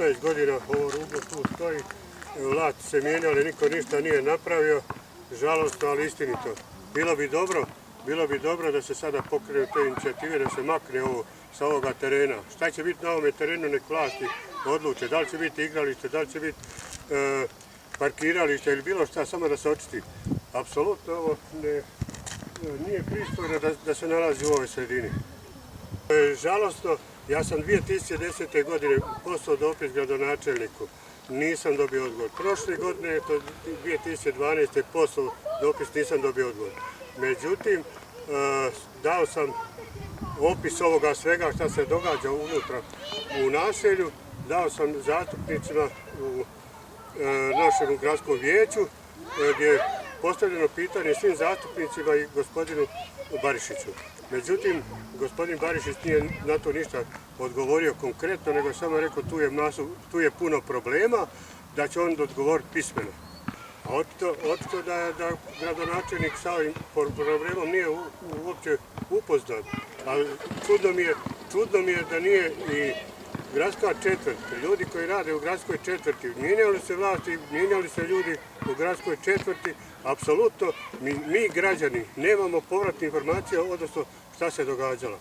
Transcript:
15 godina ovo ruglo tu stoji, vlasti se mijenjali, niko ništa nije napravio, žalostno, ali istinito. Bilo bi dobro da se sada pokrenu te inicijative, da se makne ovo sa ovoga terena. Šta će biti na ovome terenu, nek vlasti odluče, da li će biti igralište, da li će biti parkiralište ili bilo šta, samo da se očisti. Apsolutno ovo nije pristojno da se nalazi u ovoj sredini. Žalostno, ja sam 2010. godine poslao dopis gradonačelniku, nisam dobio odgovor. Prošle godine, to 2012. poslao dopis, nisam dobio odgovor. Međutim, dao sam opis ovoga svega šta se događa unutra u naselju, dao sam zastupnicima u našem gradskom vijeću, gdje je postavljeno pitanje svim zastupnicima i gospodinu Barišiću. Međutim, gospodin Barišić nije na to ništa odgovorio konkretno, nego samo rekao tu je puno problema, da će on odgovoriti pismeno. A očito da gradonačelnik sa ovim problemom nije uopće upoznat. Ali čudno mi je da nije i gradska četvrt, ljudi koji rade u gradskoj četvrti, mijenjali se vlasti, mijenjali se ljudi u gradskoj četvrti, apsolutno mi građani nemamo povratne informacije, odnosno šta se događalo.